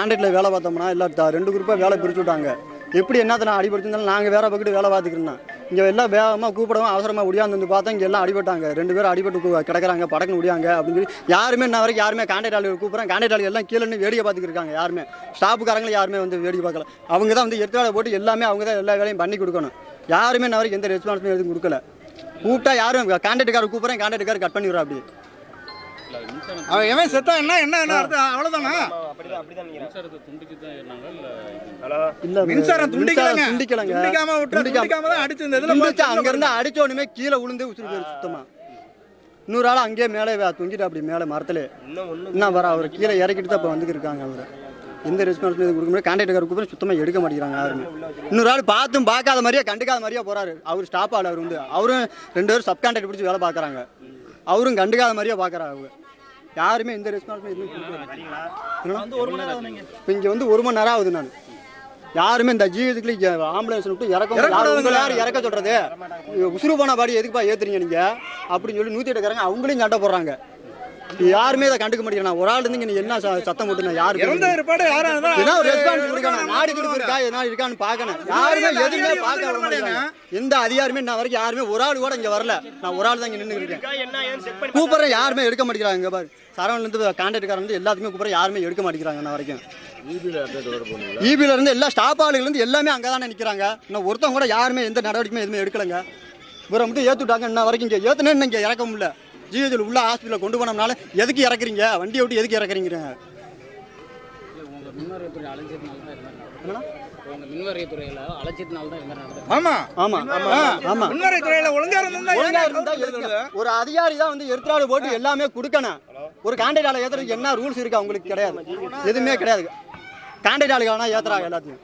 கான்ட்ராக்டில் வேலை பார்த்தோம்னா இல்லை 2 குரூப்பாக வேலை பிரிச்சு விட்டாங்க. எப்படி என்னத்தை நான் அடிபடுத்திருந்தாலும் நாங்கள் வேற பக்கத்து வேலை பார்த்துக்கிறோம். இங்கே எல்லாம் வேகமாக கூப்பிடவும் அவசரமாக ஒடியாந்து வந்து பார்த்தா இங்கே எல்லாம் அடிபட்டாங்க. 2 பேரும் அடிபட்டு கிடக்கிறாங்க, படக்குன்னு ஒடியாங்க அப்படின்னு சொல்லி யாருமே இன்ன வரைக்கும் யாருமே கான்ட்ராக்ட் ஆளுகள் கூப்பிட்றாங்க. கான்ட்ராக்ட் ஆளுகள் எல்லாம் கீழே வேடிக்கை பார்த்துக்கிருக்காங்க. யாருமே ஸ்டாஃபுக்காரங்களும் யாருமே வந்து வேடிக்கை பார்க்கல. அவங்க தான் வந்து எர்த்தாழை போட்டு எல்லாமே அவங்க தான் எல்லா வேலையும் பண்ணி கொடுக்கணும். யாருமே இன்ன வரைக்கும் எந்த ரெஸ்பான்ஸுமே எதுவும் கொடுக்கல. கூப்பிட்டா யாரும் கான்ட்ராக்டுக்காரர் கூப்பிட்றேன், கான்ட்ராக்டுக்காரர் கட் பண்ணிடுறா. அப்படி அவன் எவன் செத்தா என்ன அர்த்தம்? அவ்வளவுதானா? மின்சாரம் துண்டிக்காம தான் அடிச்சு இந்த இதுல அங்க இருந்து அடிச்ச உடனே கீழே விழுந்து உசுறு போயிரு சுத்தமா. இன்னொரு ஆள் அங்கேயே மேலே தூங்கிட்டு அப்படி மேலே மரத்துல என்ன வர அவர் கீழே இறக்கிட்டு தான் இப்போ வந்துருக்காங்க. அவர் எந்த ரெஸ்பான்சிபிலிட்டி கொடுக்க முடியாது. கான்ட்ராக்டர் கூப்பிட்டு சுத்தமாக எடுக்க மாட்டேங்கிறாங்க யாருமே. இன்னொரு ஆள் பார்த்தும் பார்க்காத மாதிரியே கண்டுக்காத மாதிரியே போறாரு. அவர் ஸ்டாப் ஆள். அவர் வந்து அவரும் 2 பேரும் சப் கான்ட்ராக்ட் பிடிச்சி வேலை பார்க்குறாங்க. அவரும் கண்டுக்காத மாதிரியே பார்க்குறாங்க. அவங்க யாருமே இந்த ரெஸ்பான்சிபிலிட்டி இப்போ இங்கே வந்து 1 மணி நேரம் ஆகுது. நான் யாருமே இந்த ஜீவத்துக்குள்ளே ஆம்புலன்ஸ் விட்டு யாரும் இறக்க சொல்றது. உசுறு போன பாடி எதுக்குப்பா ஏற்றுறீங்க நீங்கள் அப்படின்னு சொல்லி 108 அவங்களையும் சண்டை போடுறாங்க. யாருமே இதை கண்டுக்க மாட்டேங்கிறாங்க. ஒரு ஆள் இருந்து இங்கே என்ன சத்தம் போட்டு யாருக்கு ரெஸ்பான்ஸ் கொடுக்கணும். நாடு கொடுப்பு இருக்கா எதனா இருக்கான்னு பார்க்கணும். யாருமே எதுவுமே பார்க்க வர மாட்டேங்கிறாங்க. எந்த அதிகாரமே நான் வரைக்கும் யாருமே ஒரு ஆள் கூட இங்கே வரல. நான் ஒரு ஆள் தான் இங்கே நின்று இருக்கேன். கூப்பிட்றேன் யாருமே எடுக்க மாட்டேங்கிறாங்க. இங்கே பாரு சரவணிலேருந்து கான்ட்ராக்டுக்காரன் எல்லாத்துக்குமே கூப்பிட்றேன் யாருமே எடுக்க மாட்டேங்கிறாங்க. நான் வரைக்கும் இபில இருந்து எல்லா ஸ்டாப் ஆளுகள் எல்லாமே அங்கே தானே நிற்கிறாங்க. இன்னும் ஒருத்தவங்க கூட யாருமே எந்த நடவடிக்கையுமே எதுவுமே எடுக்கலைங்க. இவரை மட்டும் ஏற்றுட்டாங்க. இன்ன வரைக்கும் இங்கே ஏற்றுனே இங்கே இறக்க முடியல. ஜிஹெச்சில் உள்ள ஹாஸ்பிட்டலில் கொண்டு போனோம்னால எதுக்கு இறக்குறீங்க? வண்டியை விட்டு எதுக்கு இறக்குறீங்க? ஒரு அதிகாரி தான் வந்து எர்த்தாடு போட்டு எல்லாமே கொடுக்கணும். ஒரு கான்ட்ராக்ட் ஆளை ஏத்துறதுக்கு என்ன ரூல்ஸ் இருக்கு? அவங்களுக்கு கிடையாது, எதுவுமே கிடையாது. கான்ட்ராக்ட் ஆளுகள் ஏத்துறாங்க எல்லாத்தையும்.